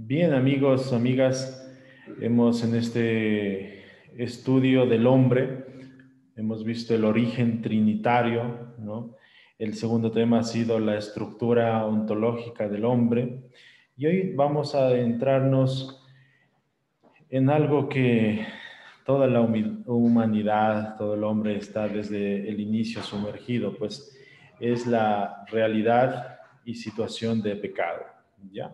Bien, amigos, amigas, hemos en este estudio del hombre, hemos visto el origen trinitario, ¿no? El segundo tema ha sido la estructura ontológica del hombre. Y hoy vamos a adentrarnos en algo que toda la humanidad, todo el hombre está desde el inicio sumergido, pues es la realidad y situación de pecado, ¿ya?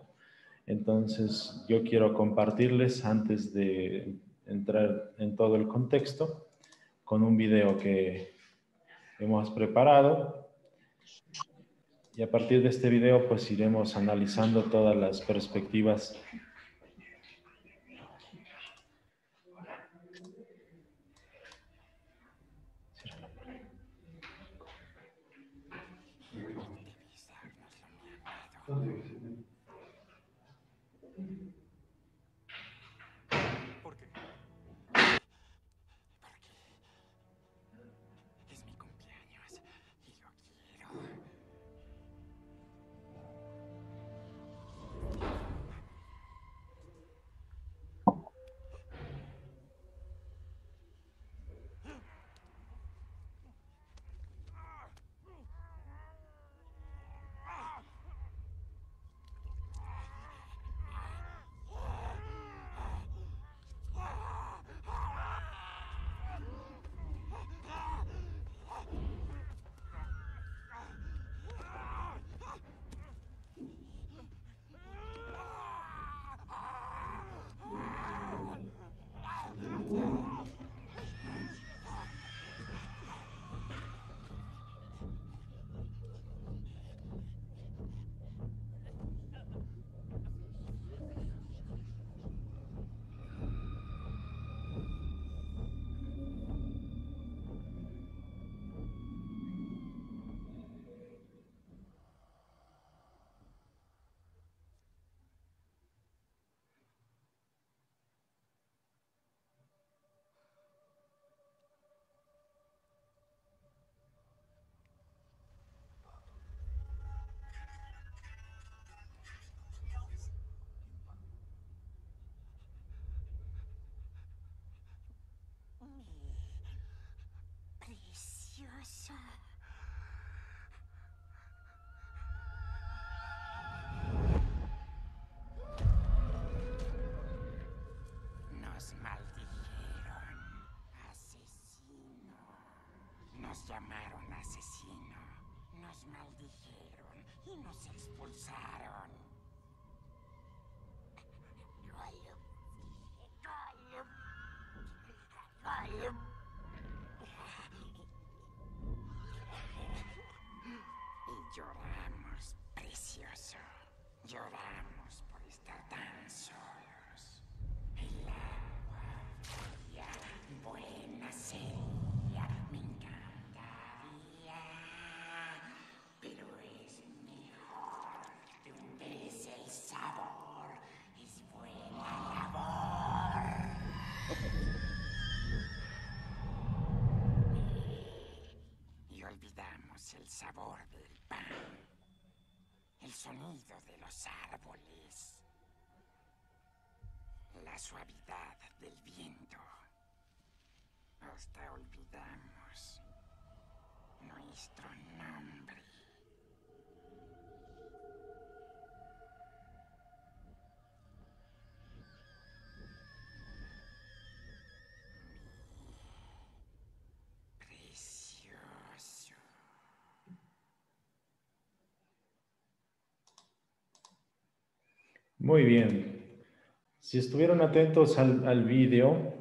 Entonces, yo quiero compartirles antes de entrar en todo el contexto con un video que hemos preparado y a partir de este video pues iremos analizando todas las perspectivas. ¿Por qué? Porque es mi cumpleaños y yo quiero. Precioso. Nos maldijeron, asesino. Nos llamaron asesino. Nos maldijeron y nos expulsaron. Y lloramos, precioso. Lloramos por estar tan solos. El agua fría, buena sería, me encantaría. Pero es mejor de un vez el sabor. Es buena labor. Y olvidamos el sabor del pan, el sonido de los árboles, la suavidad del viento. Hasta olvidamos nuestro nombre. Precioso. Muy bien. Si estuvieron atentos al video,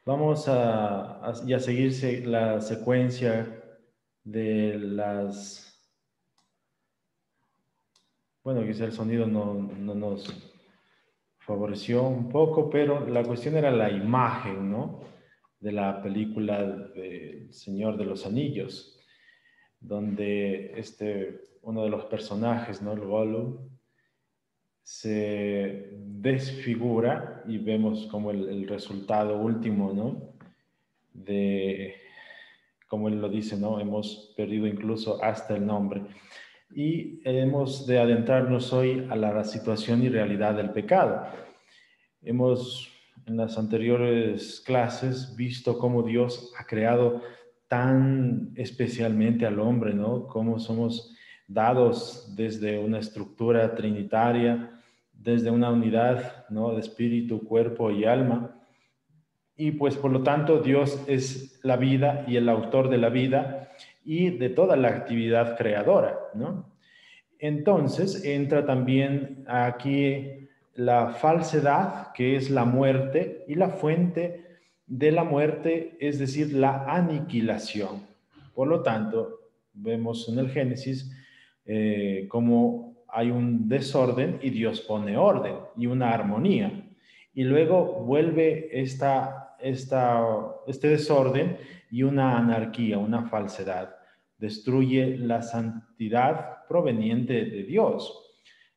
vamos a seguir la secuencia de las... Bueno, quizá el sonido no nos favoreció un poco, pero la cuestión era la imagen, ¿no? De la película del Señor de los Anillos, donde uno de los personajes, ¿no? El Gollum, se desfigura y vemos como el resultado último, ¿no? De, como él lo dice, ¿no? Hemos perdido incluso hasta el nombre. y hemos de adentrarnos hoy a la situación y realidad del pecado. Hemos en las anteriores clases visto cómo Dios ha creado tan especialmente al hombre, ¿no? Cómo somos dados desde una estructura trinitaria, desde una unidad, ¿no? De espíritu, cuerpo y alma. Y pues por lo tanto Dios es la vida y el autor de la vida y de toda la actividad creadora, ¿no? Entonces entra también aquí la falsedad, que es la muerte, y la fuente de la muerte, es decir, la aniquilación. Por lo tanto, vemos en el Génesis cómo hay un desorden y Dios pone orden y una armonía. Y luego vuelve este desorden y una anarquía, una falsedad. Destruye la santidad proveniente de Dios.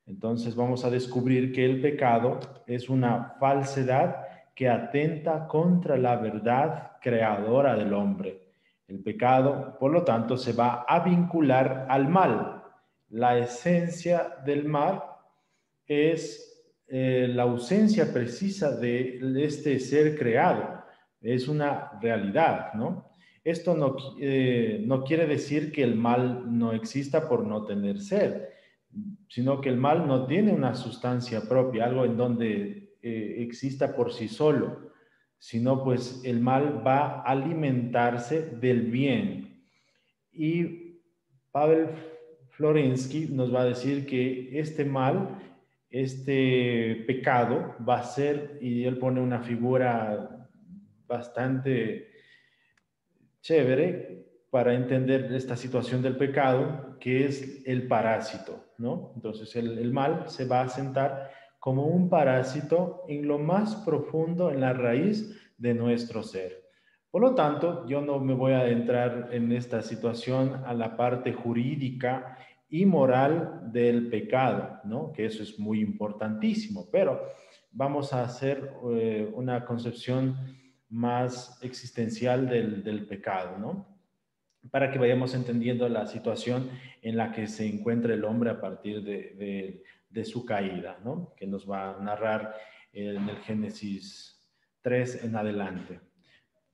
Entonces vamos a descubrir que el pecado es una falsedad que atenta contra la verdad creadora del hombre. El pecado, por lo tanto, se va a vincular al mal. La esencia del mal es la ausencia precisa de este ser creado. Es una realidad, ¿no? Esto no quiere decir que el mal no exista por no tener ser, sino que el mal no tiene una sustancia propia, algo en donde exista por sí solo, sino pues el mal va a alimentarse del bien. Y Pavel Florensky nos va a decir que este mal, este pecado, va a ser, y él pone una figura bastante chévere para entender esta situación del pecado, que es el parásito, ¿no? Entonces el mal se va a sentar como un parásito en lo más profundo, en la raíz de nuestro ser. Por lo tanto, yo no me voy a adentrar en esta situación a la parte jurídica y moral del pecado, ¿no? Que eso es muy importantísimo, pero vamos a hacer una concepción más existencial del pecado, ¿no? Para que vayamos entendiendo la situación en la que se encuentra el hombre a partir de su caída, ¿no? Que nos va a narrar en el Génesis 3 en adelante.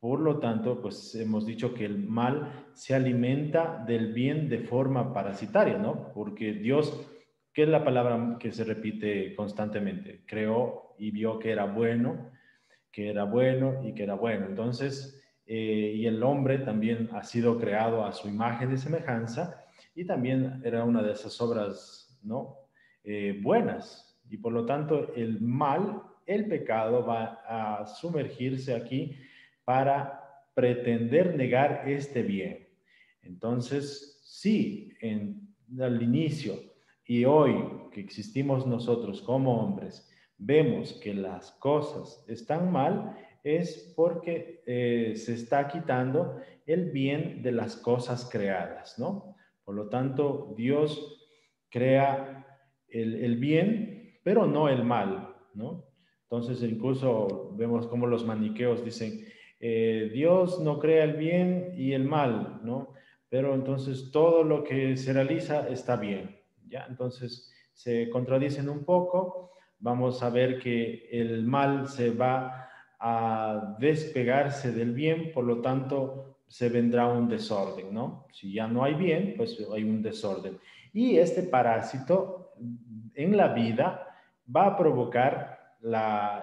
Por lo tanto, pues hemos dicho que el mal se alimenta del bien de forma parasitaria, ¿no? Porque Dios, ¿qué es la palabra que se repite constantemente? Creó y vio que era bueno, que era bueno y que era bueno. Entonces, y el hombre también ha sido creado a su imagen y semejanza y también era una de esas obras, ¿no? Buenas. Y por lo tanto, el mal, el pecado va a sumergirse aquí para pretender negar este bien. Entonces, sí, al inicio y hoy que existimos nosotros como hombres, vemos que las cosas están mal, es porque se está quitando el bien de las cosas creadas, ¿no? Por lo tanto, Dios crea el bien, pero no el mal, ¿no? Entonces, incluso vemos cómo los maniqueos dicen, Dios no crea el bien y el mal, ¿no? Pero entonces todo lo que se realiza está bien, ¿ya? Entonces se contradicen un poco. Vamos a ver que el mal se va a despegarse del bien, por lo tanto se vendrá un desorden, ¿no? Si ya no hay bien, pues hay un desorden. Y este parásito en la vida va a provocar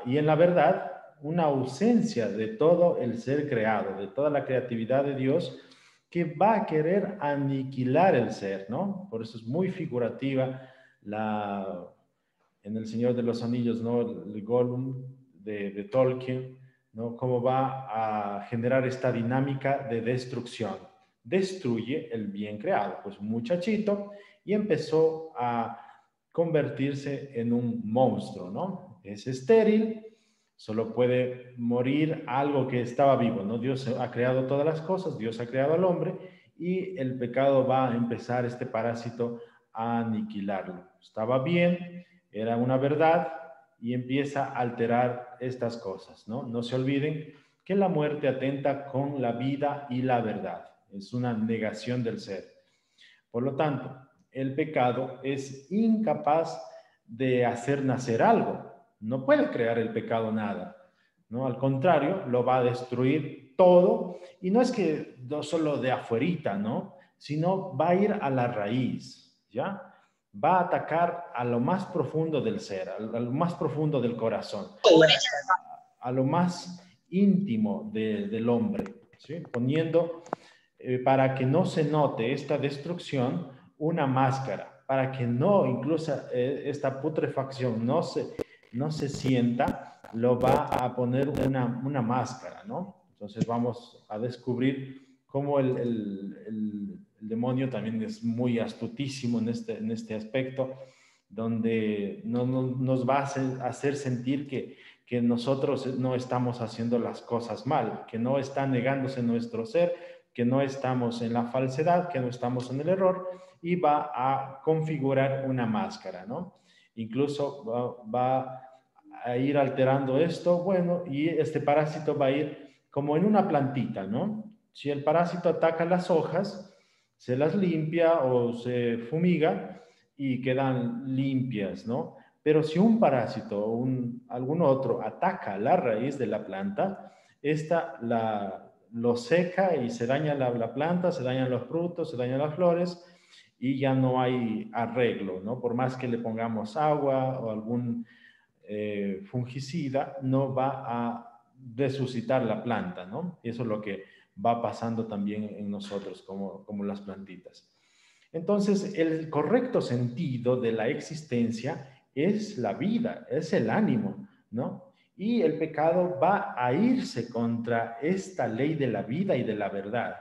y en la verdad una ausencia de todo el ser creado, de toda la creatividad de Dios, que va a querer aniquilar el ser, ¿no? Por eso es muy figurativa en El Señor de los Anillos, ¿no? El Gollum de Tolkien, ¿no? Cómo va a generar esta dinámica de destrucción. Destruye el bien creado, pues un muchachito, y empezó a convertirse en un monstruo, ¿no? Es estéril, solo puede morir algo que estaba vivo, ¿no? Dios ha creado todas las cosas, Dios ha creado al hombre, y el pecado va a empezar este parásito a aniquilarlo. Estaba bien, era una verdad y empieza a alterar estas cosas, ¿no? No se olviden que la muerte atenta con la vida y la verdad. Es una negación del ser. Por lo tanto, el pecado es incapaz de hacer nacer algo. No puede crear el pecado nada, ¿no? Al contrario, lo va a destruir todo, y no es que no solo de afuerita, ¿no? Sino va a ir a la raíz, ¿ya? Va a atacar a lo más profundo del ser, a lo más profundo del corazón, a lo más íntimo del hombre, ¿sí? Poniendo, para que no se note esta destrucción, una máscara, para que no, incluso esta putrefacción no se sienta, lo va a poner una máscara, ¿no? Entonces vamos a descubrir cómo el demonio también es muy astutísimo en este aspecto, donde nos va a hacer sentir que nosotros no estamos haciendo las cosas mal, que no está negándose nuestro ser, que no estamos en la falsedad, que no estamos en el error, y va a configurar una máscara, ¿no? Incluso va a ir alterando esto, bueno, y este parásito va a ir como en una plantita, ¿no? Si el parásito ataca las hojas, se las limpia o se fumiga y quedan limpias, ¿no? Pero si un parásito o algún otro ataca la raíz de la planta, esta lo seca y se daña la planta, se dañan los frutos, se dañan las flores, y ya no hay arreglo, ¿no? Por más que le pongamos agua o algún fungicida, no va a resucitar la planta, ¿no? Y eso es lo que va pasando también en nosotros como las plantitas. Entonces, el correcto sentido de la existencia es la vida, es el ánimo, ¿no? Y el pecado va a irse contra esta ley de la vida y de la verdad.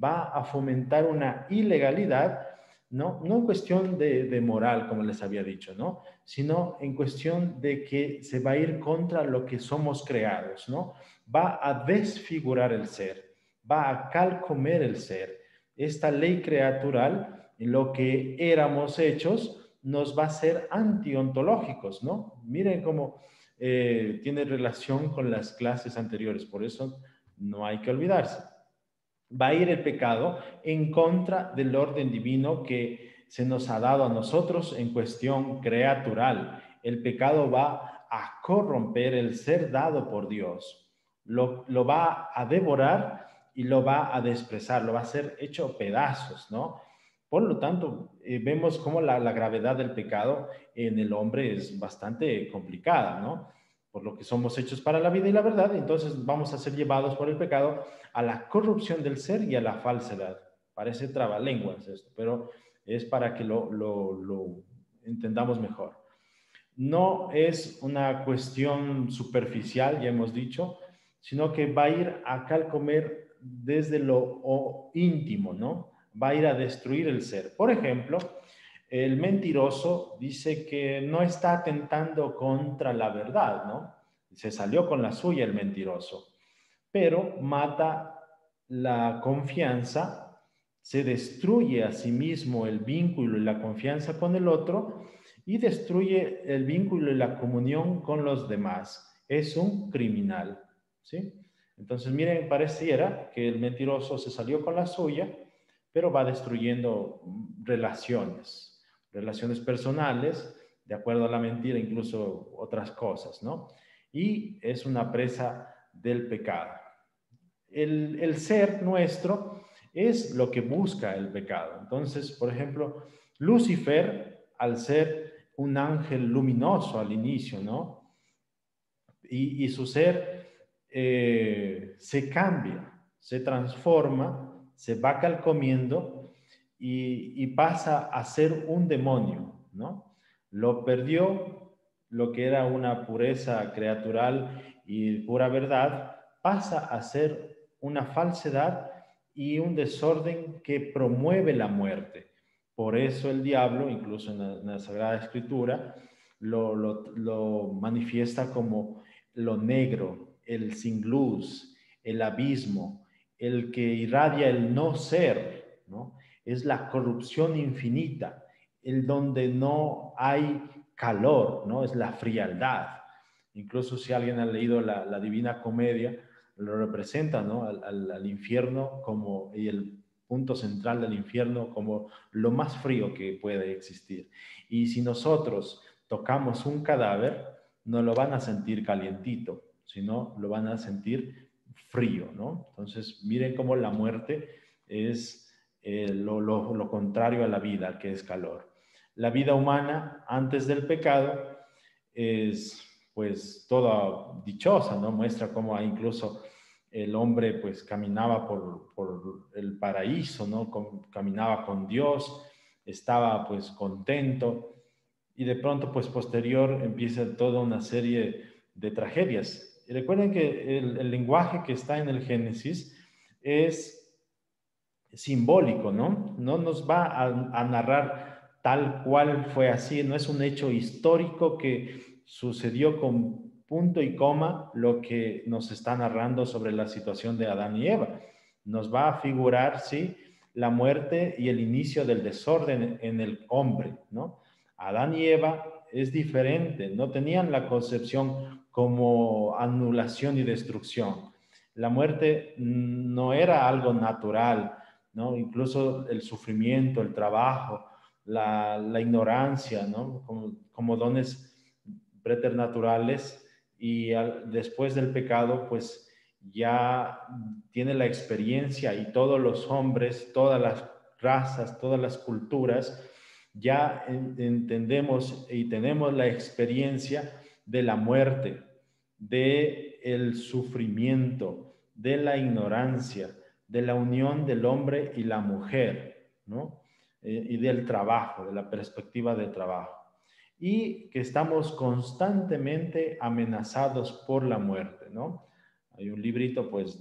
Va a fomentar una ilegalidad, ¿no? No en cuestión de moral, como les había dicho, ¿no? Sino en cuestión de que se va a ir contra lo que somos creados, ¿no? Va a desfigurar el ser, va a calcomer el ser. Esta ley creatural, en lo que éramos hechos, nos va a ser antiontológicos, ¿no? Miren cómo tiene relación con las clases anteriores, por eso no hay que olvidarse. Va a ir el pecado en contra del orden divino que se nos ha dado a nosotros en cuestión creatural. El pecado va a corromper el ser dado por Dios. Lo va a devorar y lo va a desprezar, lo va a hacer hecho pedazos, ¿no? Por lo tanto, vemos cómo la gravedad del pecado en el hombre es bastante complicada, ¿no? Por lo que somos hechos para la vida y la verdad, entonces vamos a ser llevados por el pecado a la corrupción del ser y a la falsedad. Parece trabalenguas esto, pero es para que lo entendamos mejor. No es una cuestión superficial, ya hemos dicho, sino que va a ir a calcomer desde lo íntimo, ¿no? Va a ir a destruir el ser. Por ejemplo, el mentiroso dice que no está atentando contra la verdad, ¿no? Se salió con la suya el mentiroso, pero mata la confianza, se destruye a sí mismo el vínculo y la confianza con el otro, y destruye el vínculo y la comunión con los demás. Es un criminal, ¿sí? Entonces, miren, pareciera que el mentiroso se salió con la suya, pero va destruyendo relaciones personales, de acuerdo a la mentira, incluso otras cosas, ¿no? Y es una presa del pecado. El ser nuestro es lo que busca el pecado. Entonces, por ejemplo, Lucifer, al ser un ángel luminoso al inicio, ¿no? Y su ser se cambia, se transforma, se va calcomiendo y pasa a ser un demonio, ¿no? Lo perdió, lo que era una pureza creatural y pura verdad, pasa a ser una falsedad y un desorden que promueve la muerte. Por eso el diablo, incluso en la Sagrada Escritura, lo manifiesta como lo negro, el sin luz, el abismo, el que irradia el no ser, ¿no? Es la corrupción infinita, el donde no hay calor, ¿no? Es la frialdad. Incluso si alguien ha leído la Divina Comedia, lo representa, ¿no? Al infierno como y el punto central del infierno, como lo más frío que puede existir. Y si nosotros tocamos un cadáver, no lo van a sentir calientito, sino lo van a sentir frío, ¿no? Entonces, miren cómo la muerte es lo contrario a la vida, que es calor. La vida humana antes del pecado es pues toda dichosa, ¿no? Muestra cómo incluso el hombre pues caminaba por el paraíso, ¿no? Caminaba con Dios, estaba pues contento y de pronto pues posterior empieza toda una serie de tragedias. Y recuerden que el lenguaje que está en el Génesis es simbólico, ¿no? No nos va a narrar tal cual fue así, no es un hecho histórico que sucedió con punto y coma lo que nos está narrando sobre la situación de Adán y Eva. Nos va a figurar, sí, la muerte y el inicio del desorden en el hombre, ¿no? Adán y Eva es diferente, no tenían la concepción como anulación y destrucción. La muerte no era algo natural, ¿no? Incluso el sufrimiento, el trabajo, la ignorancia, ¿no? Como dones preternaturales y después del pecado, pues ya tiene la experiencia y todos los hombres, todas las razas, todas las culturas, ya entendemos y tenemos la experiencia de la muerte, de el sufrimiento, de la ignorancia, de la unión del hombre y la mujer, ¿no? Y del trabajo, de la perspectiva del trabajo. Y que estamos constantemente amenazados por la muerte, ¿no? Hay un librito, pues,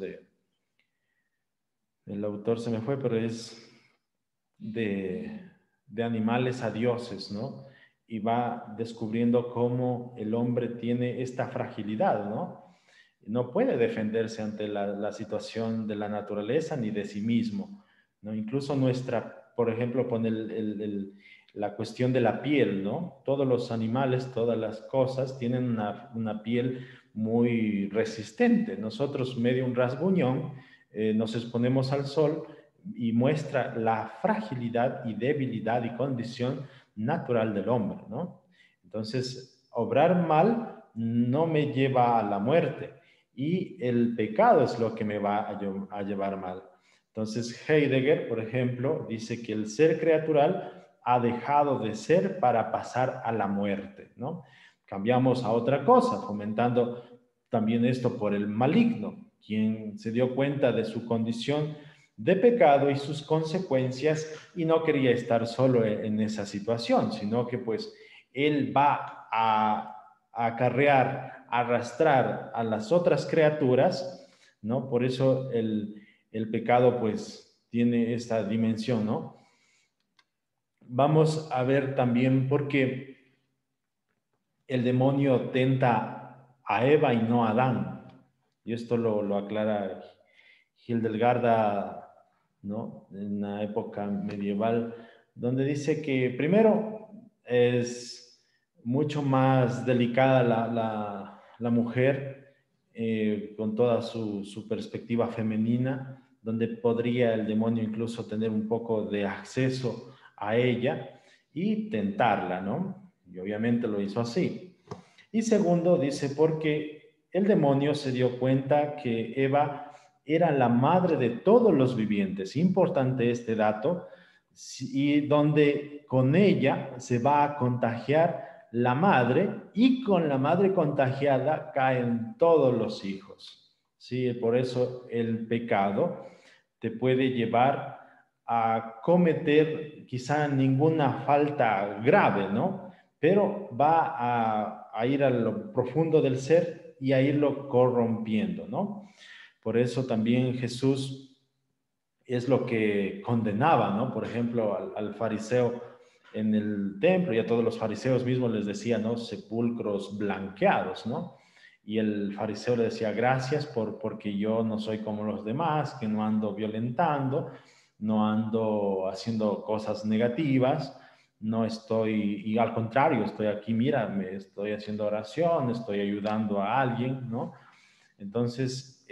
el autor se me fue, pero es de animales a dioses, ¿no? Y va descubriendo cómo el hombre tiene esta fragilidad, ¿no? No puede defenderse ante la situación de la naturaleza ni de sí mismo, ¿no? Incluso por ejemplo, con la cuestión de la piel, ¿no? Todos los animales, todas las cosas tienen una piel muy resistente. Nosotros, medio un rasguñón, nos exponemos al sol y muestra la fragilidad y debilidad y condición natural del hombre, ¿no? Entonces, obrar mal no me lleva a la muerte y el pecado es lo que me va a llevar mal. Entonces, Heidegger, por ejemplo, dice que el ser creatural ha dejado de ser para pasar a la muerte, ¿no? Cambiamos a otra cosa, fomentando también esto por el maligno, quien se dio cuenta de su condición de pecado y sus consecuencias y no quería estar solo en esa situación, sino que pues él va a acarrear, a arrastrar a las otras criaturas, ¿no? Por eso el pecado pues tiene esta dimensión, ¿no? Vamos a ver también por qué el demonio tenta a Eva y no a Adán. Y esto lo aclara Hildegarda, ¿no? En la época medieval, donde dice que primero es mucho más delicada la mujer con toda su perspectiva femenina, donde podría el demonio incluso tener un poco de acceso a ella y tentarla, ¿no? Y obviamente lo hizo así. Y segundo, dice, porque el demonio se dio cuenta que Eva era la madre de todos los vivientes. Importante este dato, y donde con ella se va a contagiar la madre y con la madre contagiada caen todos los hijos. Sí, por eso el pecado te puede llevar a cometer quizá ninguna falta grave, ¿no? Pero va a ir a lo profundo del ser y a irlo corrompiendo, ¿no? Por eso también Jesús es lo que condenaba, ¿no? Por ejemplo, al fariseo en el templo y a todos los fariseos mismos les decía, ¿no? Sepulcros blanqueados, ¿no? Y el fariseo le decía, gracias porque yo no soy como los demás, que no ando violentando, no ando haciendo cosas negativas, no estoy, y al contrario, estoy aquí, mira, me estoy haciendo oración, estoy ayudando a alguien, ¿no? Entonces,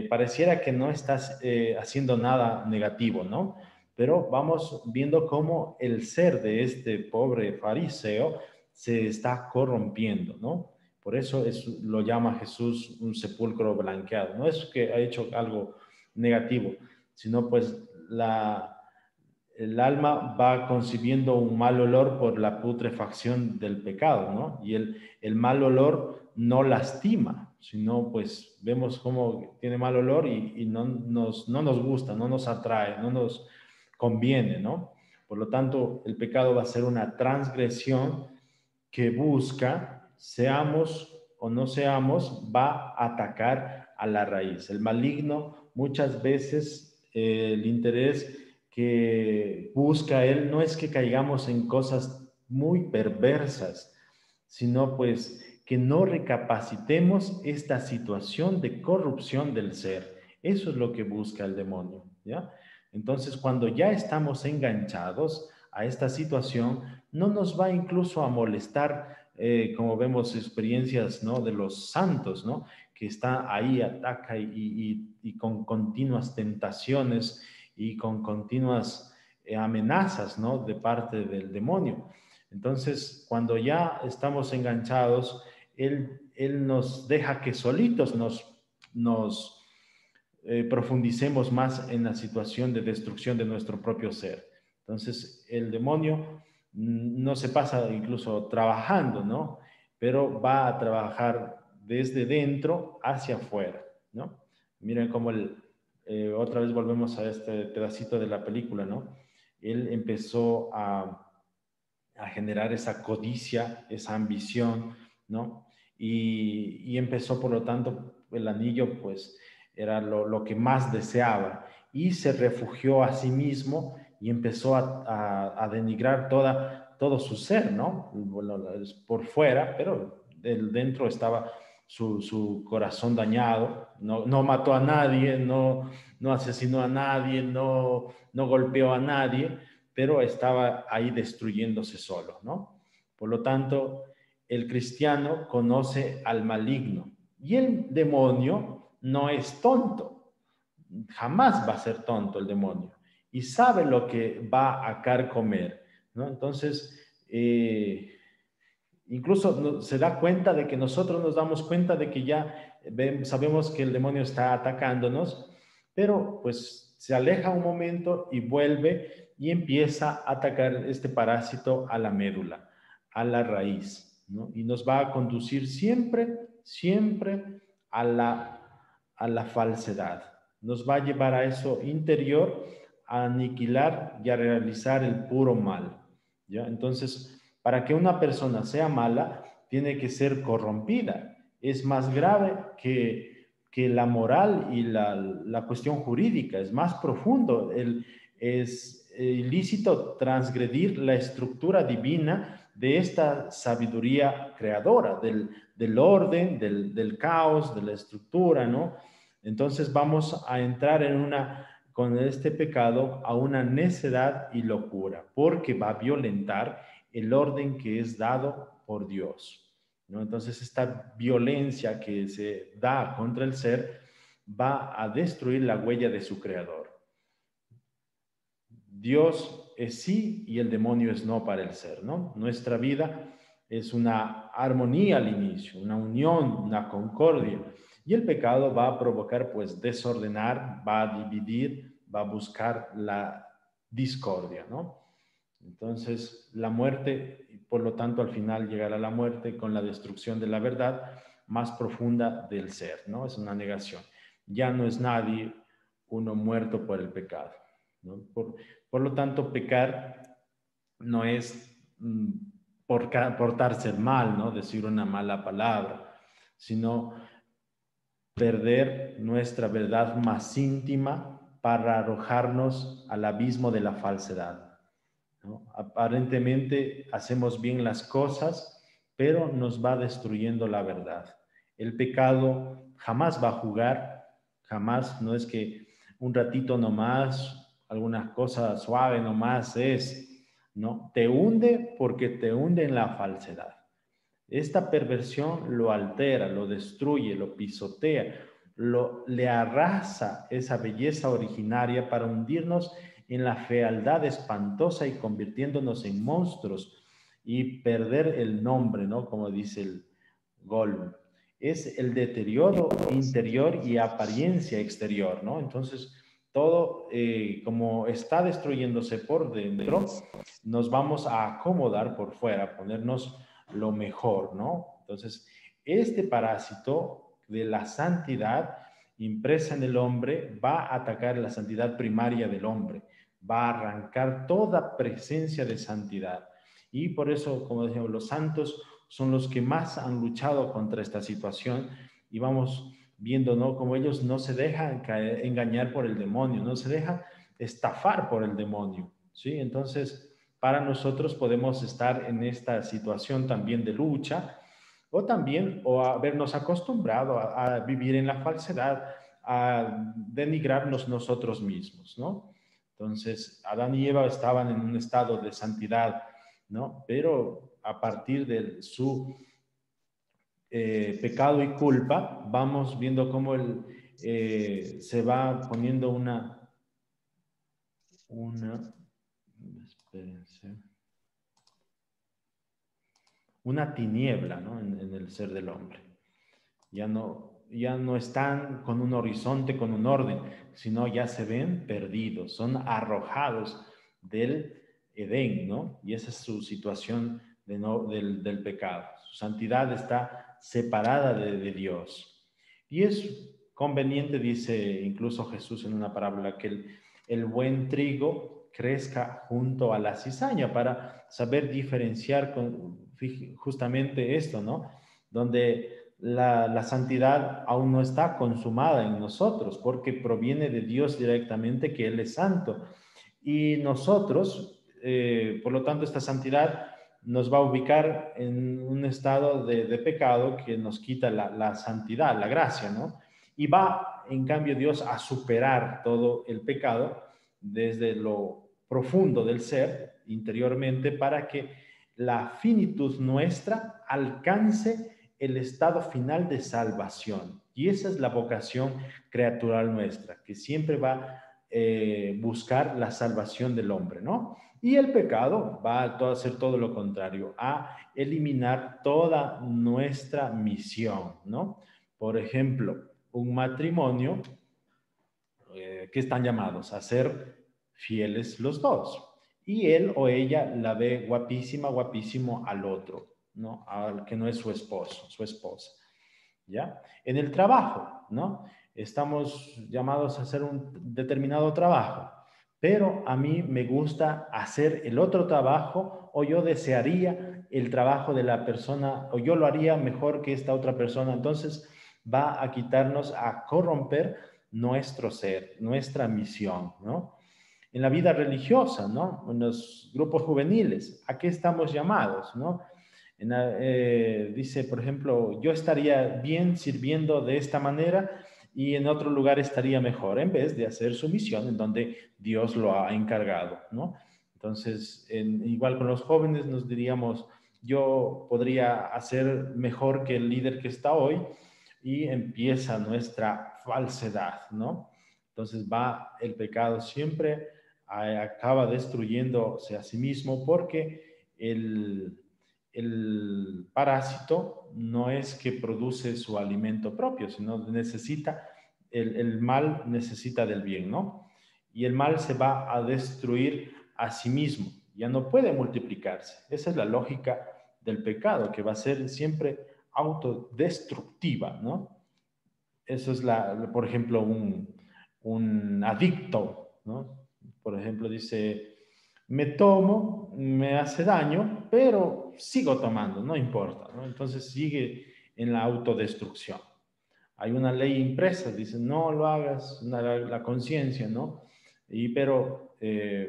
pareciera que no estás haciendo nada negativo, ¿no? Pero vamos viendo cómo el ser de este pobre fariseo se está corrompiendo, ¿no? Por eso lo llama Jesús un sepulcro blanqueado. No es que ha hecho algo negativo, sino pues el alma va concibiendo un mal olor por la putrefacción del pecado, ¿no? Y el mal olor no lastima, sino pues vemos cómo tiene mal olor y no nos gusta, no nos atrae, no nos conviene, ¿no? Por lo tanto, el pecado va a ser una transgresión que busca, seamos o no seamos, va a atacar a la raíz. El maligno muchas veces el interés que busca él no es que caigamos en cosas muy perversas, sino pues que no recapacitemos esta situación de corrupción del ser. Eso es lo que busca el demonio, ¿ya? Entonces, cuando ya estamos enganchados a esta situación, no nos va incluso a molestar, como vemos experiencias, ¿no?, de los santos, ¿no?, que está ahí, ataca y con continuas tentaciones y con continuas amenazas, ¿no?, de parte del demonio. Entonces, cuando ya estamos enganchados, él nos deja que solitos nos profundicemos más en la situación de destrucción de nuestro propio ser. Entonces, el demonio no se pasa incluso trabajando, ¿no? Pero va a trabajar desde dentro hacia afuera, ¿no? Miren cómo otra vez volvemos a este pedacito de la película, ¿no? Él empezó a generar esa codicia, esa ambición, ¿no? Y empezó, por lo tanto, el anillo, pues, era lo que más deseaba y se refugió a sí mismo y empezó a denigrar todo su ser, ¿no? Bueno, por fuera, pero dentro estaba su corazón dañado, no mató a nadie, no asesinó a nadie, no golpeó a nadie, pero estaba ahí destruyéndose solo, ¿no? Por lo tanto, el cristiano conoce al maligno y el demonio no es tonto, jamás va a ser tonto el demonio y sabe lo que va a carcomer, ¿no? Entonces, incluso se da cuenta de que nosotros nos damos cuenta de que ya sabemos que el demonio está atacándonos, pero pues se aleja un momento y vuelve y empieza a atacar este parásito a la médula, a la raíz, ¿no? Y nos va a conducir siempre a la falsedad. Nos va a llevar a eso interior, a aniquilar y a realizar el puro mal, ¿ya? Entonces, para que una persona sea mala, tiene que ser corrompida. Es más grave que la moral y la cuestión jurídica, es más profundo. Es ilícito transgredir la estructura divina de esta sabiduría creadora, del orden, del caos, de la estructura, ¿no? Entonces vamos a entrar con este pecado a una necedad y locura, porque va a violentar el orden que es dado por Dios, ¿no? Entonces esta violencia que se da contra el ser va a destruir la huella de su creador. Dios es sí y el demonio es no para el ser, ¿no? Nuestra vida es una armonía al inicio, una unión, una concordia. Y el pecado va a provocar, pues, desordenar, va a dividir, va a buscar la discordia, ¿no? Entonces, la muerte, por lo tanto, al final llegará la muerte con la destrucción de la verdad más profunda del ser, ¿no? Es una negación. Ya no es nadie uno muerto por el pecado, ¿no? Por lo tanto, pecar no es portarse mal, ¿no? Decir una mala palabra, sino perder nuestra verdad más íntima para arrojarnos al abismo de la falsedad, ¿no? Aparentemente hacemos bien las cosas, pero nos va destruyendo la verdad. El pecado jamás va a jugar, jamás, no es que un ratito nomás, alguna cosa suave nomás es, ¿no? Te hunde porque te hunde en la falsedad. Esta perversión lo altera, lo destruye, lo pisotea, le arrasa esa belleza originaria para hundirnos en la fealdad espantosa y convirtiéndonos en monstruos y perder el nombre, ¿no? Como dice el Gollum. Es el deterioro interior y apariencia exterior, ¿no? Entonces, todo como está destruyéndose por dentro, nos vamos a acomodar por fuera, ponernos lo mejor, ¿no? Entonces, este parásito de la santidad impresa en el hombre va a atacar la santidad primaria del hombre, va a arrancar toda presencia de santidad. Y por eso, como decíamos, los santos son los que más han luchado contra esta situación y vamos viendo, ¿no? Como ellos no se dejan engañar por el demonio, no se dejan estafar por el demonio, ¿sí? Entonces, para nosotros podemos estar en esta situación también de lucha o también o habernos acostumbrado a vivir en la falsedad, a denigrarnos nosotros mismos, ¿no? Entonces, Adán y Eva estaban en un estado de santidad, ¿no? Pero a partir de su pecado y culpa, vamos viendo cómo se va poniendo espérense, una tiniebla, ¿no? En el ser del hombre. Ya no están con un horizonte, con un orden, sino ya se ven perdidos, son arrojados del Edén, ¿no? Y esa es su situación del pecado. Su santidad está separada de Dios. Y es conveniente, dice incluso Jesús en una parábola, que el buen trigo crezca junto a la cizaña para saber diferenciar justamente esto, ¿no? Donde la santidad aún no está consumada en nosotros porque proviene de Dios directamente, que Él es santo. Y nosotros, por lo tanto, esta santidad nos va a ubicar en un estado de pecado que nos quita la santidad, la gracia, ¿no? Y va, en cambio, Dios a superar todo el pecado desde lo profundo del ser, interiormente, para que la finitud nuestra alcance el estado final de salvación. Y esa es la vocación creatural nuestra, que siempre va a buscar la salvación del hombre, ¿no? Y el pecado va a hacer todo lo contrario, a eliminar toda nuestra misión, ¿no? Por ejemplo, un matrimonio que están llamados a ser fieles los dos. Y él o ella la ve guapísima, guapísimo al otro, ¿no? Al que no es su esposo, su esposa, ¿ya? En el trabajo, ¿no? Estamos llamados a hacer un determinado trabajo, pero a mí me gusta hacer el otro trabajo o yo desearía el trabajo de la persona o yo lo haría mejor que esta otra persona. Entonces va a quitarnos, a corromper nuestro ser, nuestra misión, ¿no? En la vida religiosa, ¿no? En los grupos juveniles, ¿a qué estamos llamados, no? Dice, por ejemplo, yo estaría bien sirviendo de esta manera y en otro lugar estaría mejor, en vez de hacer su misión en donde Dios lo ha encargado, ¿no? Entonces, igual con los jóvenes nos diríamos, yo podría hacer mejor que el líder que está hoy y empieza nuestra falsedad, ¿no? Entonces va el pecado siempre, acaba destruyéndose a sí mismo porque el parásito no es que produce su alimento propio, sino necesita, el mal necesita del bien, ¿no? Y el mal se va a destruir a sí mismo, ya no puede multiplicarse. Esa es la lógica del pecado, que va a ser siempre autodestructiva, ¿no? Eso es, por ejemplo, un adicto, ¿no? Por ejemplo, dice, me tomo, me hace daño, pero sigo tomando, no importa, ¿no? Entonces sigue en la autodestrucción. Hay una ley impresa, dice, no lo hagas, la conciencia, ¿no? Pero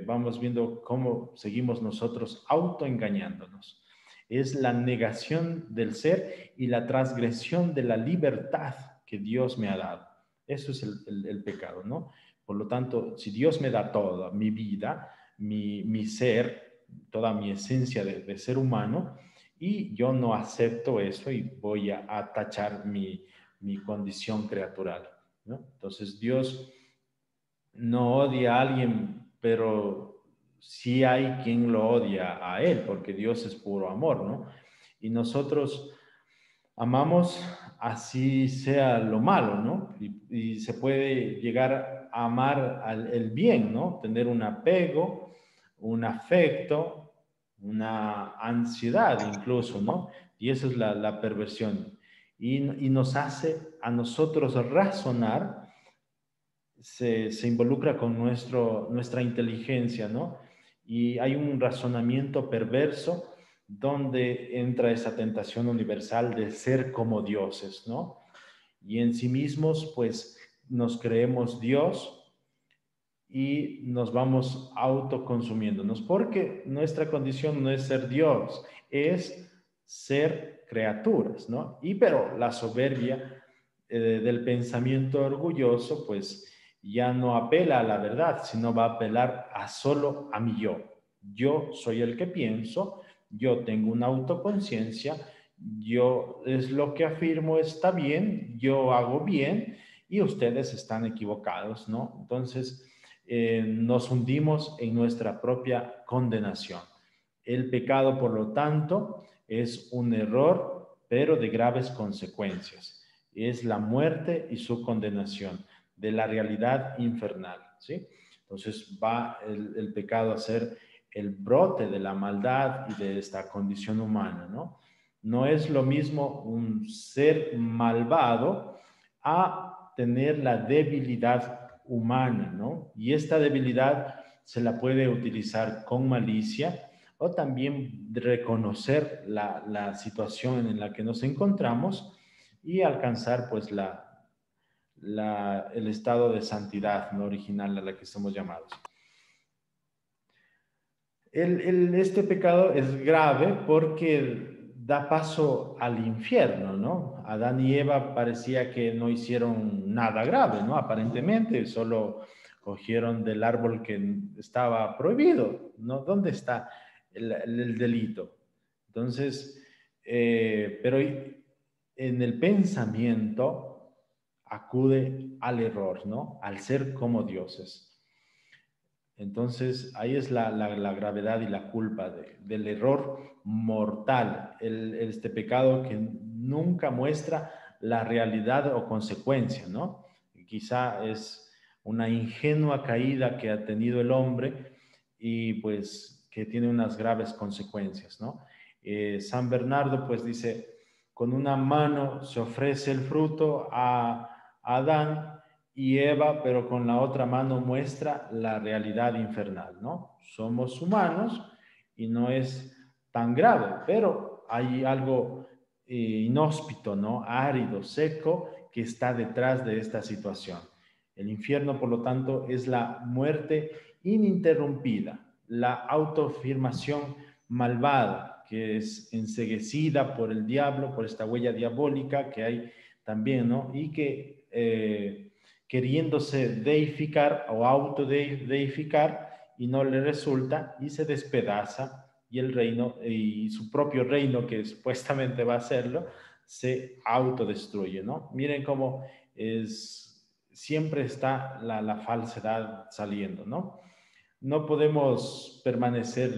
vamos viendo cómo seguimos nosotros autoengañándonos. Es la negación del ser y la transgresión de la libertad que Dios me ha dado. Eso es el pecado, ¿no? Por lo tanto, si Dios me da toda mi vida, mi ser, toda mi esencia de ser humano, y yo no acepto eso y voy a tachar mi condición creatural. ¿no? Entonces Dios no odia a alguien, pero sí hay quien lo odia a él, porque Dios es puro amor, ¿no? Y nosotros amamos así sea lo malo, ¿no? Y se puede llegar a amar el bien, ¿no? Tener un apego, un afecto, una ansiedad incluso, ¿no? Y esa es la perversión. Y nos hace a nosotros razonar, se involucra con nuestra inteligencia, ¿no? Y hay un razonamiento perverso donde entra esa tentación universal de ser como dioses, ¿no? Y en sí mismos, pues, nos creemos Dios y nos vamos autoconsumiéndonos, porque nuestra condición no es ser Dios, es ser criaturas, ¿no? Y pero la soberbia del pensamiento orgulloso, pues ya no apela a la verdad, sino va a apelar a solo a mi yo. Yo soy el que pienso, yo tengo una autoconciencia, yo es lo que afirmo está bien, yo hago bien y ustedes están equivocados, ¿no? Entonces, nos hundimos en nuestra propia condenación. El pecado, por lo tanto, es un error, pero de graves consecuencias. Es la muerte y su condenación de la realidad infernal, ¿sí? Entonces va el pecado a ser el brote de la maldad y de esta condición humana, ¿no? No es lo mismo un ser malvado a tener la debilidad humana, ¿no? Y esta debilidad se la puede utilizar con malicia o también reconocer la situación en la que nos encontramos y alcanzar pues el estado de santidad no original a la que somos llamados. Este pecado es grave porque da paso al infierno, ¿no? Adán y Eva parecía que no hicieron nada grave, ¿no? Aparentemente solo cogieron del árbol que estaba prohibido, ¿no? ¿Dónde está el delito? Entonces, pero en el pensamiento acude al error, ¿no? Al ser como dioses. Entonces, ahí es la gravedad y la culpa del error mortal, este pecado que nunca muestra la realidad o consecuencia, ¿no? Quizá es una ingenua caída que ha tenido el hombre y pues que tiene unas graves consecuencias, ¿no? San Bernardo pues dice, con una mano se ofrece el fruto a Adán y Eva, pero con la otra mano muestra la realidad infernal, ¿no? Somos humanos y no es tan grave, pero hay algo inhóspito, ¿no? Árido, seco, que está detrás de esta situación. El infierno, por lo tanto, es la muerte ininterrumpida, la autoafirmación malvada, que es enseguecida por el diablo, por esta huella diabólica que hay también, ¿no? Y que queriéndose deificar o autodeificar y no le resulta y se despedaza y el reino y su propio reino que supuestamente va a hacerlo se autodestruye, ¿no? Miren cómo siempre está la falsedad saliendo, ¿no? No podemos permanecer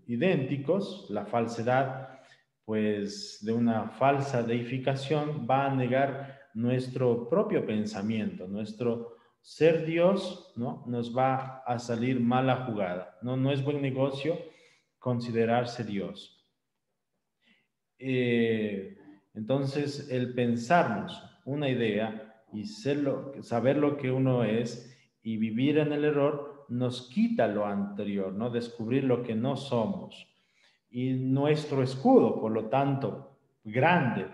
idénticos, la falsedad pues de una falsa deificación va a negar nuestro propio pensamiento, nuestro ser Dios, ¿no? Nos va a salir mala jugada, ¿no? No es buen negocio considerarse Dios. Eh, entonces, el pensarnos una idea y saber lo que uno es y vivir en el error nos quita lo anterior, ¿no? Descubrir lo que no somos. Y nuestro escudo, por lo tanto, grande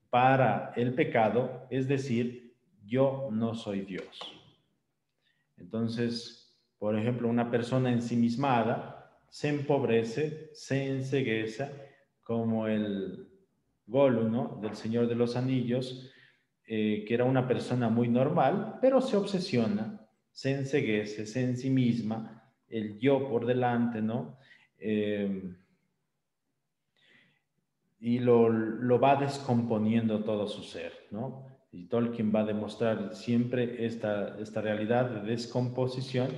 para el pecado, es decir, yo no soy Dios. Entonces, por ejemplo, una persona ensimismada se empobrece, se encegueza, como el Gollum, ¿no? Del Señor de los Anillos, que era una persona muy normal, pero se obsesiona, se enceguece, se ensimisma, el yo por delante, ¿no? Y lo va descomponiendo todo su ser, ¿no? Y Tolkien va a demostrar siempre esta realidad de descomposición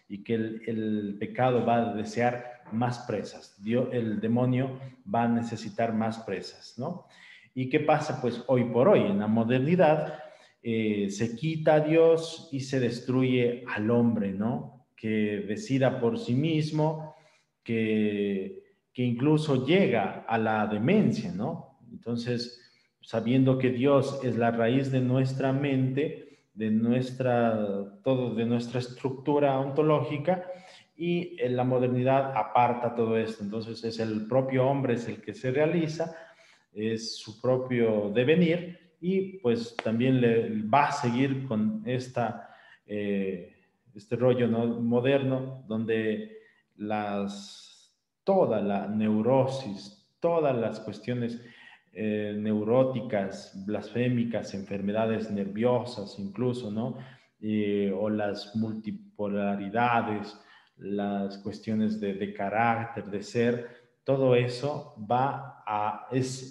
y que el pecado va a desear más presas. El demonio va a necesitar más presas, ¿no? ¿Y qué pasa? Pues hoy por hoy, en la modernidad, se quita a Dios y se destruye al hombre, ¿no? Que decida por sí mismo, que incluso llega a la demencia, ¿no? Entonces, sabiendo que Dios es la raíz de nuestra mente, de nuestra estructura ontológica, y en la modernidad aparta todo esto. Entonces es el propio hombre es el que se realiza, es su propio devenir, y pues también le va a seguir con este rollo, ¿no?, moderno, donde toda la neurosis, todas las cuestiones neuróticas, blasfémicas, enfermedades nerviosas incluso, ¿no? O las multipolaridades, las cuestiones de carácter, de ser, todo eso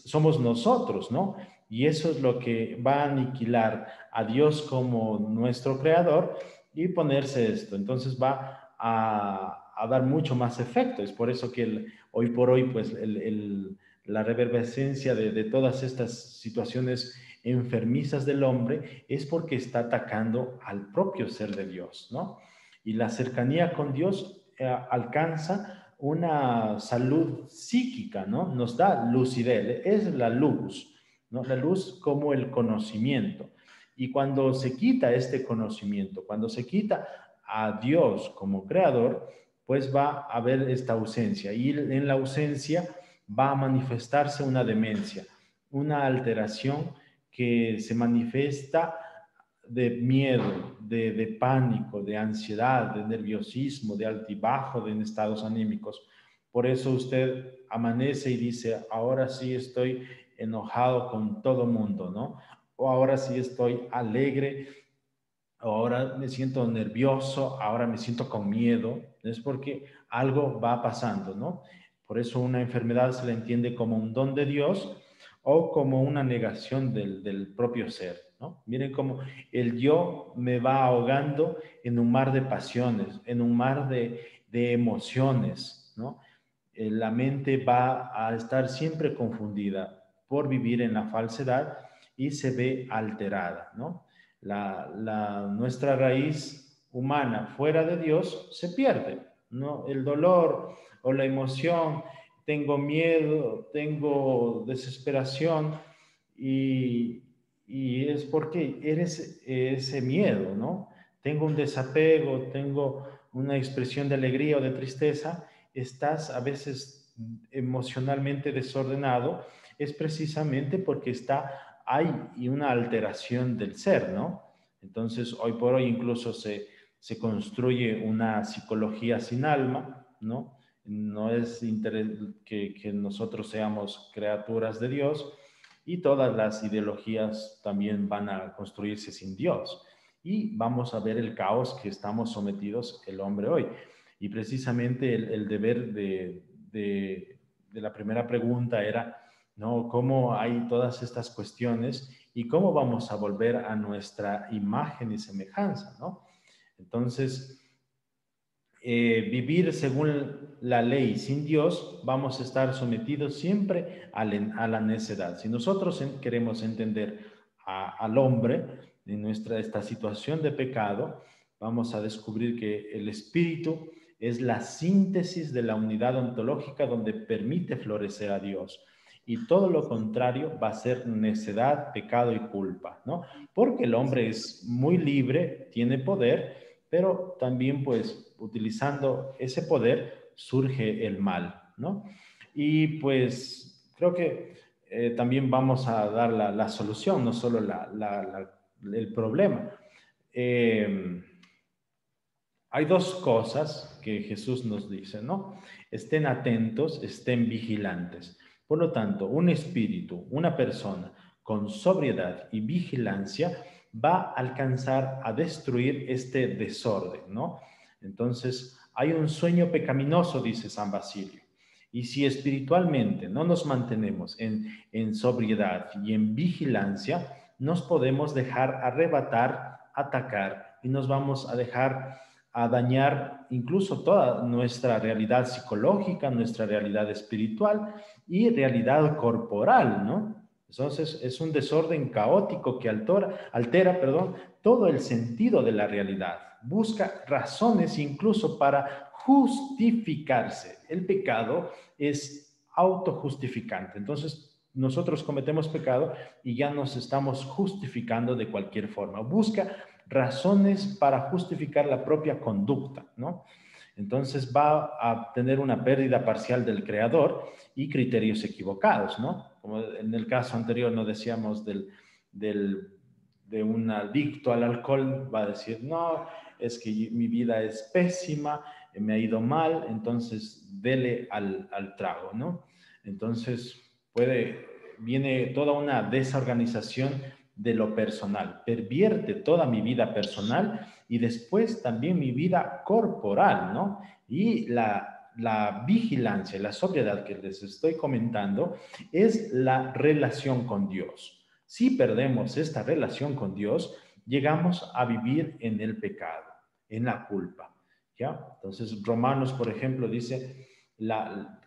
somos nosotros, ¿no? Y eso es lo que va a aniquilar a Dios como nuestro creador y ponerse esto. Entonces va a dar mucho más efecto. Es por eso que hoy por hoy, pues la reverberancia de todas estas situaciones enfermizas del hombre es porque está atacando al propio ser de Dios, ¿no? Y la cercanía con Dios alcanza una salud psíquica, ¿no? Nos da lucidez, es la luz, ¿no? La luz como el conocimiento. Y cuando se quita este conocimiento, cuando se quita a Dios como creador, pues va a haber esta ausencia. Y en la ausencia va a manifestarse una demencia, una alteración que se manifiesta de miedo, de pánico, de ansiedad, de nerviosismo, de altibajo, de estados anímicos. Por eso usted amanece y dice, ahora sí estoy enojado con todo mundo, ¿no? O ahora sí estoy alegre, ahora me siento nervioso, ahora me siento con miedo. Es porque algo va pasando, ¿no? Por eso una enfermedad se le entiende como un don de Dios o como una negación del propio ser, ¿no? Miren cómo el yo me va ahogando en un mar de pasiones, en un mar de emociones, ¿no? La mente va a estar siempre confundida por vivir en la falsedad y se ve alterada, ¿no? Nuestra raíz humana fuera de Dios se pierde, ¿no? El dolor o la emoción, tengo miedo, tengo desesperación, y, y es porque eres ese miedo, ¿no? Tengo un desapego, tengo una expresión de alegría o de tristeza, estás a veces emocionalmente desordenado, es precisamente porque hay una alteración del ser, ¿no? Entonces, hoy por hoy incluso se construye una psicología sin alma, ¿no? No es que nosotros seamos criaturas de Dios, y todas las ideologías también van a construirse sin Dios. Y vamos a ver el caos que estamos sometidos el hombre hoy. Y precisamente el deber de la primera pregunta era, ¿no?, cómo hay todas estas cuestiones y cómo vamos a volver a nuestra imagen y semejanza, ¿no? Entonces, vivir según la ley sin Dios, vamos a estar sometidos siempre a la necedad. Si nosotros queremos entender al hombre en esta situación de pecado, vamos a descubrir que el espíritu es la síntesis de la unidad ontológica donde permite florecer a Dios. Y todo lo contrario va a ser necedad, pecado y culpa, ¿no? Porque el hombre es muy libre, tiene poder, pero también pues utilizando ese poder surge el mal, ¿no? Y pues creo que también vamos a dar la solución, no solo el problema. Hay dos cosas que Jesús nos dice, ¿no? Estén atentos, estén vigilantes. Por lo tanto, un espíritu, una persona con sobriedad y vigilancia va a alcanzar a destruir este desorden, ¿no? Entonces, hay un sueño pecaminoso, dice San Basilio. Y si espiritualmente no nos mantenemos en sobriedad y en vigilancia, nos podemos dejar arrebatar, atacar y nos vamos a dejar a dañar incluso toda nuestra realidad psicológica, nuestra realidad espiritual y realidad corporal, ¿no? Entonces es un desorden caótico que altera, perdón, todo el sentido de la realidad. Busca razones incluso para justificarse. El pecado es autojustificante. Entonces nosotros cometemos pecado y ya nos estamos justificando de cualquier forma. Busca razones para justificar la propia conducta, ¿no? Entonces va a tener una pérdida parcial del creador y criterios equivocados, ¿no? Como en el caso anterior no decíamos de un adicto al alcohol, va a decir, no, es que mi vida es pésima, me ha ido mal, entonces dele al trago, ¿no? Entonces viene toda una desorganización de lo personal, pervierte toda mi vida personal y después también mi vida corporal, ¿no? Y la vigilancia, la sobriedad que les estoy comentando es la relación con Dios. Si perdemos esta relación con Dios, llegamos a vivir en el pecado, en la culpa, ¿ya? Entonces, Romanos, por ejemplo, dice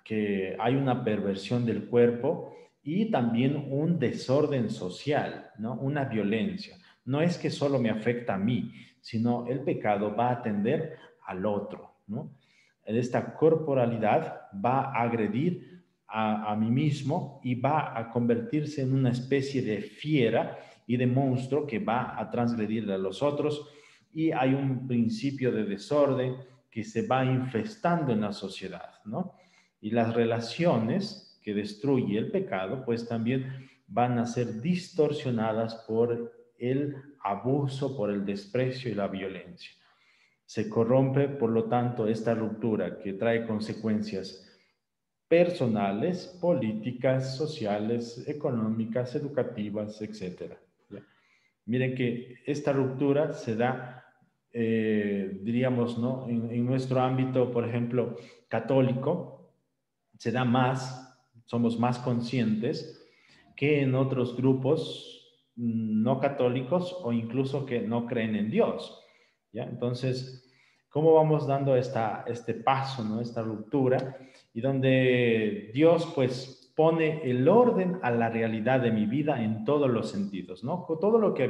que hay una perversión del cuerpo y también un desorden social, ¿no? Una violencia. No es que solo me afecta a mí, sino el pecado va a atender al otro, ¿no? Esta corporalidad va a agredir a mí mismo y va a convertirse en una especie de fiera y de monstruo que va a transgredir a los otros y hay un principio de desorden que se va infestando en la sociedad, ¿no? Y las relaciones que destruye el pecado, pues también van a ser distorsionadas por el abuso, por el desprecio y la violencia. Se corrompe, por lo tanto, esta ruptura que trae consecuencias personales, políticas, sociales, económicas, educativas, etcétera. Miren que esta ruptura se da, diríamos, ¿no? En nuestro ámbito, por ejemplo, católico, se da más, somos más conscientes que en otros grupos no católicos o incluso que no creen en Dios, ¿ya? Entonces, ¿cómo vamos dando este paso, ¿no? Esta ruptura y donde Dios pues pone el orden a la realidad de mi vida en todos los sentidos, ¿no? Todo lo que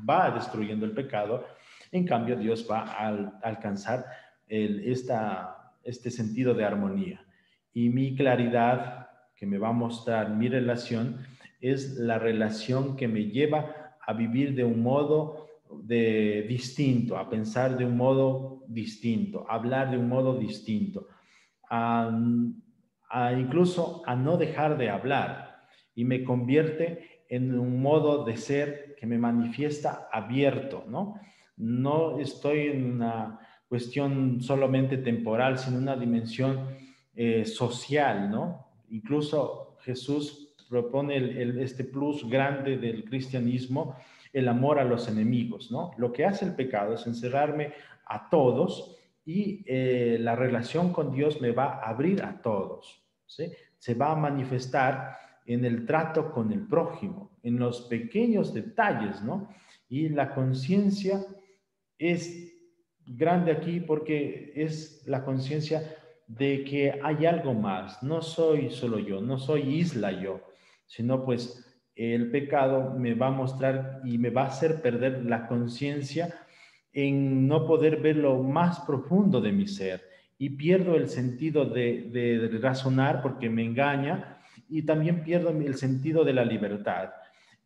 va destruyendo el pecado, en cambio Dios va a alcanzar este sentido de armonía. Y mi claridad que me va a mostrar mi relación es la relación que me lleva a vivir de un modo distinto, a pensar de un modo distinto, a hablar de un modo distinto, a, incluso a no dejar de hablar y me convierte en un modo de ser que me manifiesta abierto, ¿no? No estoy en una cuestión solamente temporal, sino una dimensión social, ¿no? Incluso Jesús propone este plus grande del cristianismo, el amor a los enemigos, ¿no? Lo que hace el pecado es encerrarme a todos y la relación con Dios me va a abrir a todos, ¿sí? Se va a manifestar en el trato con el prójimo, en los pequeños detalles, ¿no? Y la conciencia es grande aquí porque es la conciencia de que hay algo más, no soy solo yo, no soy isla yo, sino pues el pecado me va a mostrar y me va a hacer perder la conciencia en no poder ver lo más profundo de mi ser y pierdo el sentido de razonar porque me engaña y también pierdo el sentido de la libertad.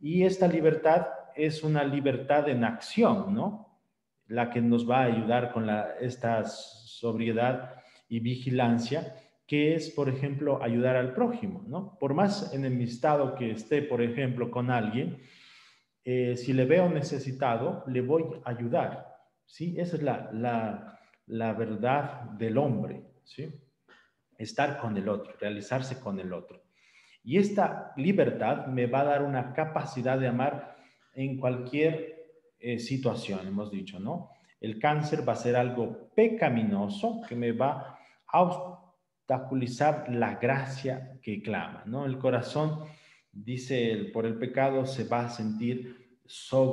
Y esta libertad es una libertad en acción, ¿no? La que nos va a ayudar con esta sobriedad y vigilancia, que es, por ejemplo, ayudar al prójimo, ¿no? Por más enemistado que esté, por ejemplo, con alguien, si le veo necesitado, le voy a ayudar, ¿sí? Esa es la verdad del hombre, ¿sí? Estar con el otro, realizarse con el otro. Y esta libertad me va a dar una capacidad de amar en cualquier situación, hemos dicho, ¿no? El cáncer va a ser algo pecaminoso que me va a obstaculizar la gracia que clama, ¿no? El corazón dice él, por el pecado se va a sentir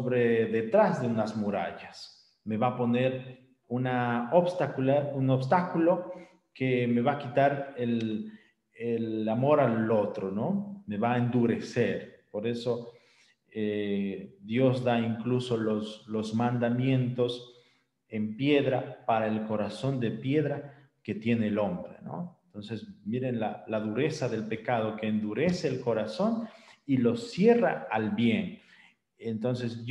detrás de unas murallas. Me va a poner un obstáculo que me va a quitar el amor al otro, ¿no? Me va a endurecer. Por eso Dios da incluso los mandamientos en piedra para el corazón de piedra que tiene el hombre, ¿no? Entonces, miren la dureza del pecado que endurece el corazón y lo cierra al bien. Entonces,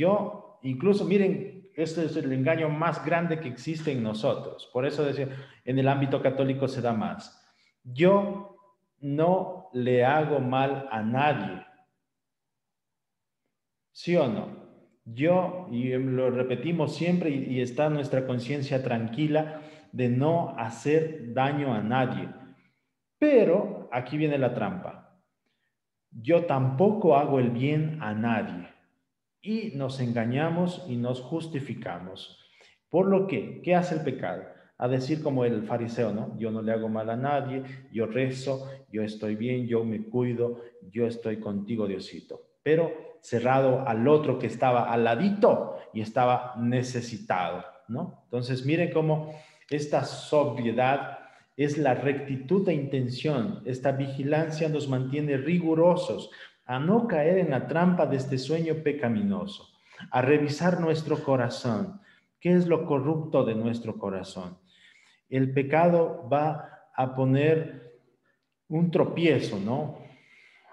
incluso, miren, este es el engaño más grande que existe en nosotros. Por eso decía, en el ámbito católico se da más. Yo no le hago mal a nadie. ¿Sí o no? Y lo repetimos siempre y está nuestra conciencia tranquila de no hacer daño a nadie. Pero aquí viene la trampa. Yo tampoco hago el bien a nadie. Y nos engañamos y nos justificamos. Por lo que, ¿qué hace el pecado? A decir como el fariseo, ¿no? Yo no le hago mal a nadie, yo rezo, yo estoy bien, yo me cuido, yo estoy contigo, Diosito. Pero cerrado al otro que estaba al ladito y estaba necesitado, ¿no? Entonces, miren cómo esta sobriedad es la rectitud de intención. Esta vigilancia nos mantiene rigurosos a no caer en la trampa de este sueño pecaminoso, a revisar nuestro corazón. ¿Qué es lo corrupto de nuestro corazón? El pecado va a poner un tropiezo, ¿no?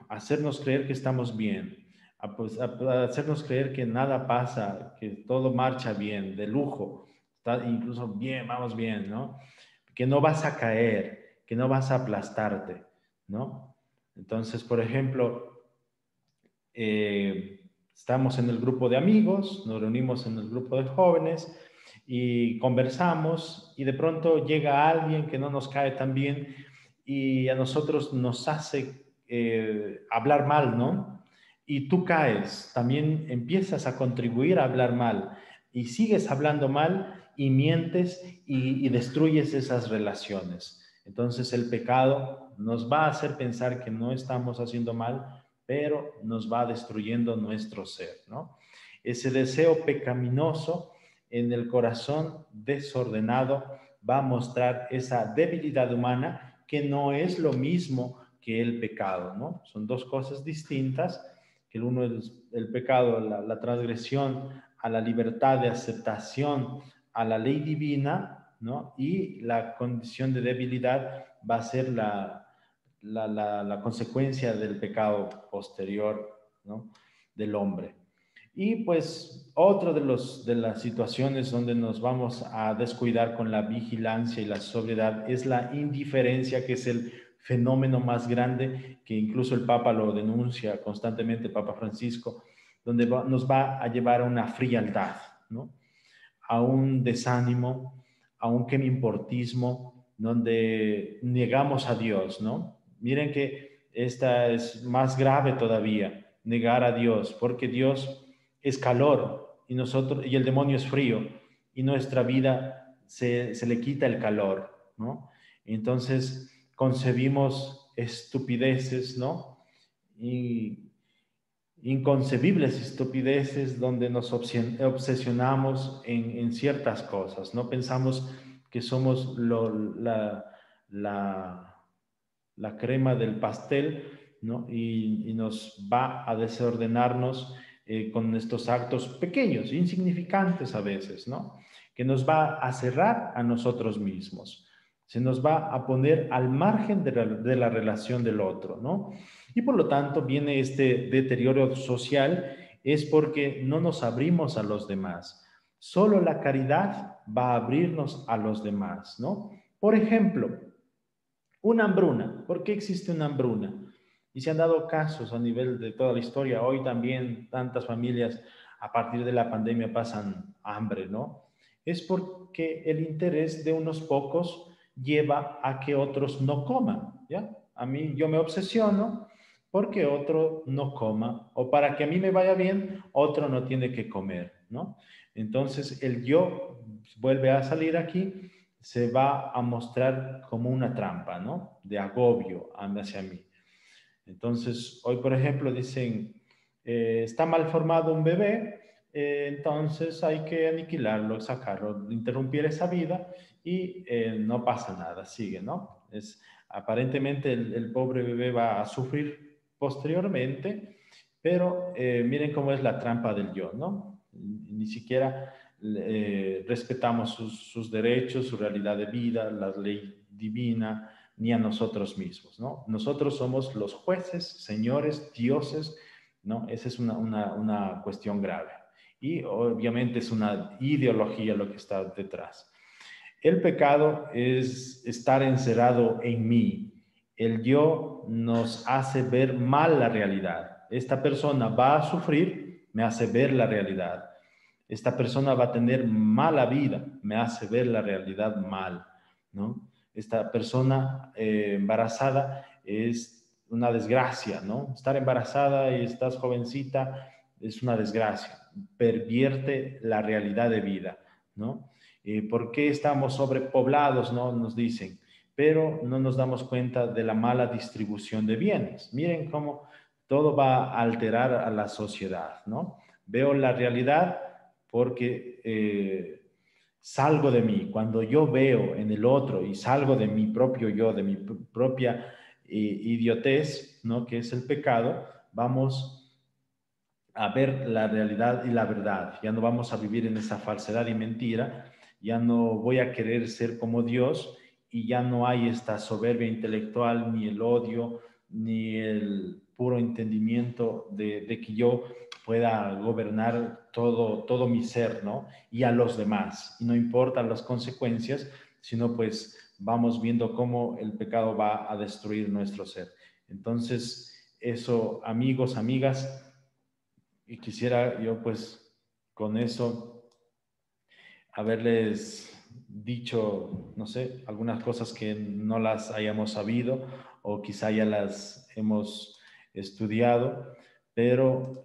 A hacernos creer que estamos bien, a hacernos creer que nada pasa, que todo marcha bien, de lujo, está incluso bien, vamos bien, ¿no? Que no vas a caer, que no vas a aplastarte, ¿no? Entonces, por ejemplo, estamos en el grupo de amigos, nos reunimos en el grupo de jóvenes y conversamos y de pronto llega alguien que no nos cae tan bien y a nosotros nos hace hablar mal, ¿no? Y tú caes, también empiezas a contribuir a hablar mal y sigues hablando mal y mientes y destruyes esas relaciones. Entonces el pecado nos va a hacer pensar que no estamos haciendo mal, pero nos va destruyendo nuestro ser, ¿no? Ese deseo pecaminoso en el corazón desordenado va a mostrar esa debilidad humana que no es lo mismo que el pecado, ¿no? Son dos cosas distintas, que el uno es el pecado, la transgresión a la libertad de aceptación a la ley divina, ¿no? Y la condición de debilidad va a ser la consecuencia del pecado posterior, ¿no? Del hombre. Y pues otra de las situaciones donde nos vamos a descuidar con la vigilancia y la sobriedad es la indiferencia, que es el fenómeno más grande, que incluso el Papa lo denuncia constantemente, el Papa Francisco, donde nos va a llevar a una frialdad, ¿no? A un desánimo, a un quemimportismo, donde negamos a Dios, ¿no? Miren que esta es más grave todavía, negar a Dios, porque Dios es calor y el demonio es frío y nuestra vida se le quita el calor, ¿no? Entonces concebimos estupideces, ¿no? Y inconcebibles estupideces donde nos obsesionamos en ciertas cosas, no pensamos que somos la, la crema del pastel, ¿no? Y nos va a desordenarnos con estos actos pequeños, insignificantes a veces, ¿no? Que nos va a cerrar a nosotros mismos, se nos va a poner al margen de la relación del otro, ¿no? Y por lo tanto viene este deterioro social, es porque no nos abrimos a los demás. Solo la caridad va a abrirnos a los demás, ¿no? Por ejemplo, una hambruna. ¿Por qué existe una hambruna? Y se han dado casos a nivel de toda la historia. Hoy también tantas familias a partir de la pandemia pasan hambre, ¿no? Es porque el interés de unos pocos lleva a que otros no coman, ¿ya? A mí yo me obsesiono porque otro no coma o para que a mí me vaya bien, otro no tiene que comer, ¿no? Entonces el yo vuelve a salir aquí, se va a mostrar como una trampa, ¿no? De agobio hacia mí. Entonces, hoy, por ejemplo, dicen, está mal formado un bebé, entonces hay que aniquilarlo, sacarlo, interrumpir esa vida y no pasa nada, sigue, ¿no? Aparentemente el pobre bebé va a sufrir posteriormente, pero miren cómo es la trampa del yo, ¿no? Ni siquiera respetamos sus derechos, su realidad de vida, la ley divina, ni a nosotros mismos, ¿no? Nosotros somos los jueces, señores, dioses, ¿no? Esa es una cuestión grave. Y obviamente es una ideología lo que está detrás. El pecado es estar encerrado en mí. El yo nos hace ver mal la realidad. Esta persona va a sufrir, me hace ver la realidad. Esta persona va a tener mala vida, me hace ver la realidad mal, ¿no? Esta persona embarazada es una desgracia, ¿no? Estar embarazada y estás jovencita es una desgracia, pervierte la realidad de vida, ¿no? ¿Por qué estamos sobrepoblados, no? Nos dicen, pero no nos damos cuenta de la mala distribución de bienes. Miren cómo todo va a alterar a la sociedad, ¿no? Veo la realidad porque salgo de mí. Cuando yo veo en el otro y salgo de mi propio yo, de mi propia idiotez, ¿no? Que es el pecado, vamos a ver la realidad y la verdad. Ya no vamos a vivir en esa falsedad y mentira. Ya no voy a querer ser como Dios y ya no hay esta soberbia intelectual, ni el odio, ni el puro entendimiento de que yo pueda gobernar todo mi ser, ¿no? Y a los demás. Y no importan las consecuencias, sino pues vamos viendo cómo el pecado va a destruir nuestro ser. Entonces, eso, amigos, amigas, y quisiera yo pues con eso haberles dicho, no sé, algunas cosas que no las hayamos sabido o quizá ya las hemos estudiado, pero